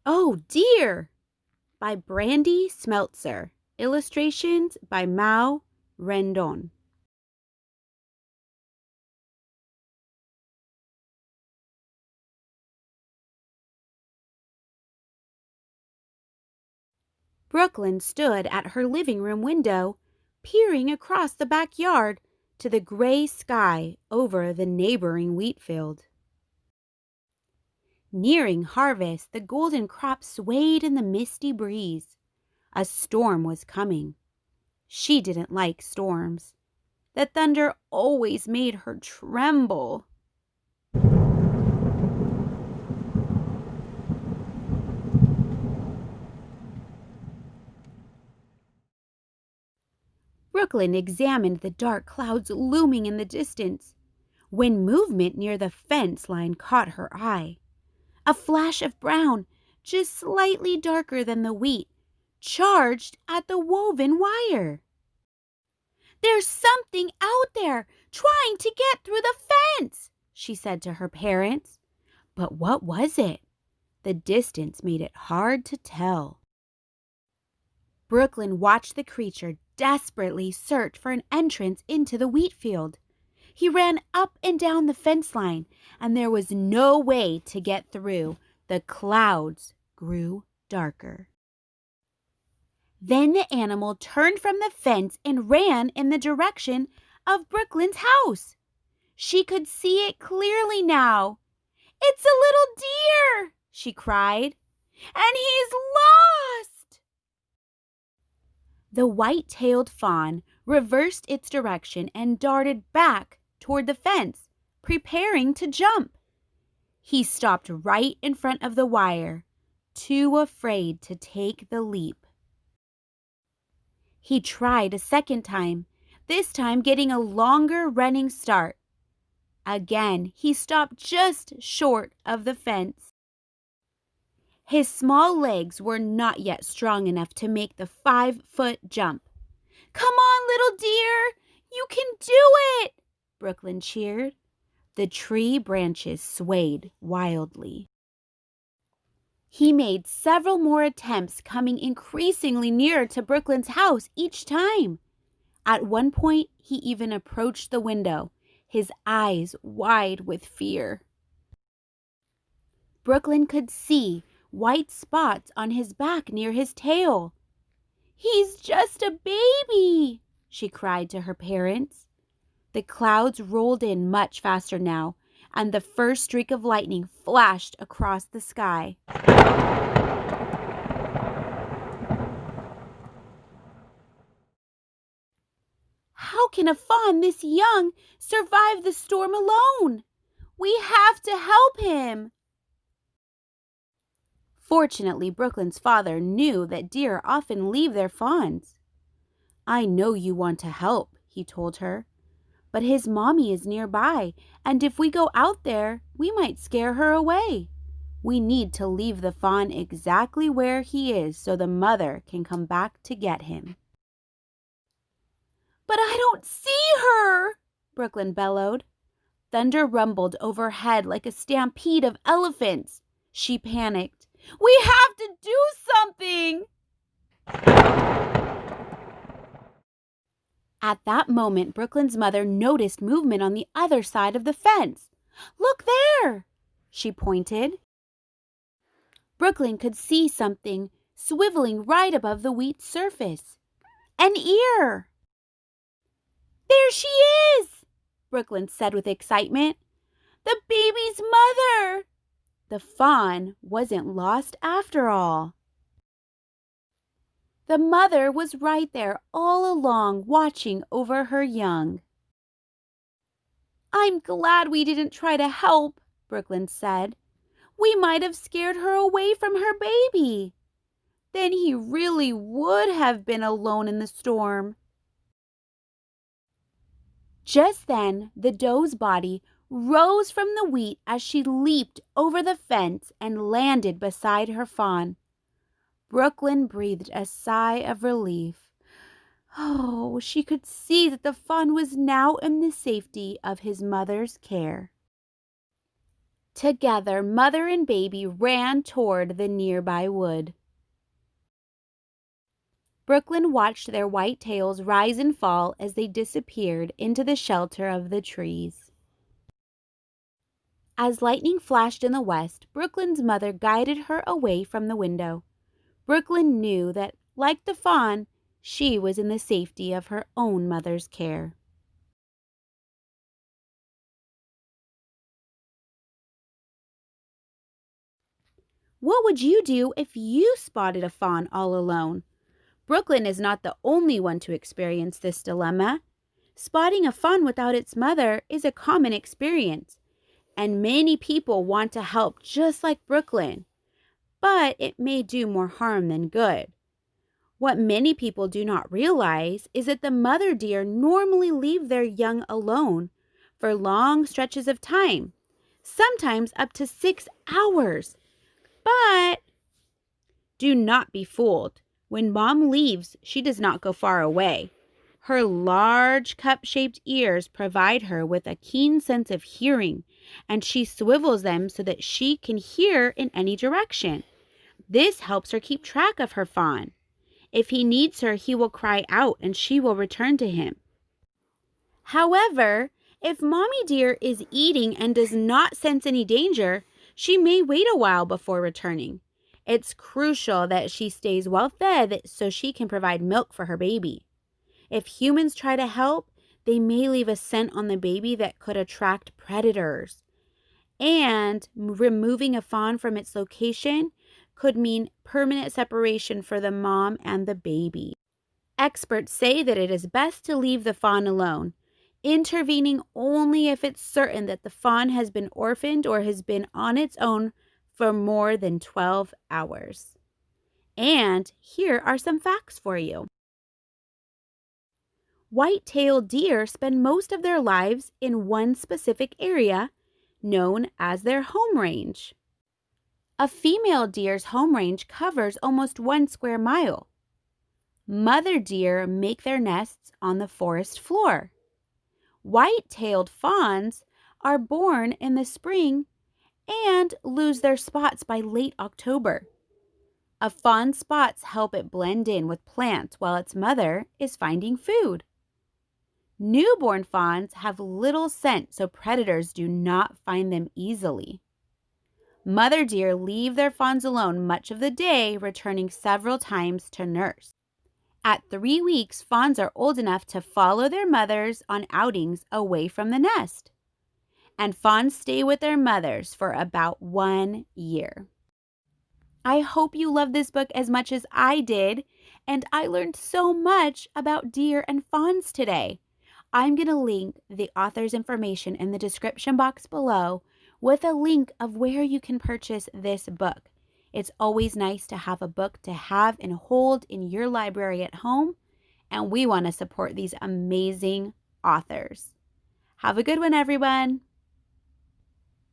Oh Dear by Brandi Smeltzer. Illustrations by Mao Rendon. Brooklyn stood at her living room window, peering across the backyard to the gray sky over the neighboring wheat field. Nearing harvest, the golden crop swayed in the misty breeze. A storm was coming. She didn't like storms. The thunder always made her tremble. Brooklyn examined the dark clouds looming in the distance, when movement near the fence line caught her eye. A flash of brown, just slightly darker than the wheat, charged at the woven wire. "There's something out there trying to get through the fence," she said to her parents. But what was it? The distance made it hard to tell. Brooklyn watched the creature desperately search for an entrance into the wheat field. He ran up and down the fence line, and there was no way to get through. The clouds grew darker. Then the animal turned from the fence and ran in the direction of Brooklyn's house. She could see it clearly now. "It's a little deer," she cried, "and he's lost." The white-tailed fawn reversed its direction and darted back toward the fence, preparing to jump. He stopped right in front of the wire, too afraid to take the leap. He tried a second time, this time getting a longer running start. Again, he stopped just short of the fence. His small legs were not yet strong enough to make the 5-foot jump. "Come on, little deer! You can do it!" Brooklyn cheered. The tree branches swayed wildly. He made several more attempts, coming increasingly nearer to Brooklyn's house each time. At one point, he even approached the window, his eyes wide with fear. Brooklyn could see white spots on his back near his tail. "He's just a baby," she cried to her parents. The clouds rolled in much faster now, and the first streak of lightning flashed across the sky. "How can a fawn this young survive the storm alone? We have to help him." Fortunately, Brooklyn's father knew that deer often leave their fawns. "I know you want to help," he told her, "but his mommy is nearby, and if we go out there, we might scare her away. We need to leave the fawn exactly where he is so the mother can come back to get him." "But I don't see her," Brooklyn bellowed. Thunder rumbled overhead like a stampede of elephants. She panicked. "We have to do something!" At that moment, Brooklyn's mother noticed movement on the other side of the fence. "Look there!" she pointed. Brooklyn could see something swiveling right above the wheat's surface. An ear! "There she is!" Brooklyn said with excitement. "The baby's mother!" The fawn wasn't lost after all. The mother was right there all along, watching over her young. "I'm glad we didn't try to help," Brooklyn said. "We might have scared her away from her baby. Then he really would have been alone in the storm." Just then, the doe's body rose from the wheat as she leaped over the fence and landed beside her fawn. Brooklyn breathed a sigh of relief. Oh, she could see that the fawn was now in the safety of his mother's care. Together, mother and baby ran toward the nearby wood. Brooklyn watched their white tails rise and fall as they disappeared into the shelter of the trees. As lightning flashed in the west, Brooklyn's mother guided her away from the window. Brooklyn knew that, like the fawn, she was in the safety of her own mother's care. What would you do if you spotted a fawn all alone? Brooklyn is not the only one to experience this dilemma. Spotting a fawn without its mother is a common experience, and many people want to help just like Brooklyn, but it may do more harm than good. What many people do not realize is that the mother deer normally leave their young alone for long stretches of time, sometimes up to 6 hours. But do not be fooled. When mom leaves, she does not go far away. Her large cup-shaped ears provide her with a keen sense of hearing, and she swivels them so that she can hear in any direction. This helps her keep track of her fawn. If he needs her, he will cry out and she will return to him. However, if mommy deer is eating and does not sense any danger, she may wait a while before returning. It's crucial that she stays well fed so she can provide milk for her baby. If humans try to help, they may leave a scent on the baby that could attract predators. And removing a fawn from its location could mean permanent separation for the mom and the baby. Experts say that it is best to leave the fawn alone, intervening only if it's certain that the fawn has been orphaned or has been on its own for more than 12 hours. And here are some facts for you. White-tailed deer spend most of their lives in one specific area known as their home range. A female deer's home range covers almost 1 square mile. Mother deer make their nests on the forest floor. White-tailed fawns are born in the spring and lose their spots by late October. A fawn's spots help it blend in with plants while its mother is finding food. Newborn fawns have little scent, so predators do not find them easily. Mother deer leave their fawns alone much of the day, returning several times to nurse. At 3 weeks, fawns are old enough to follow their mothers on outings away from the nest. And fawns stay with their mothers for about 1 year. I hope you love this book as much as I did, and I learned so much about deer and fawns today. I'm going to link the author's information in the description box below with a link of where you can purchase this book. It's always nice to have a book to have and hold in your library at home, and we want to support these amazing authors. Have a good one, everyone.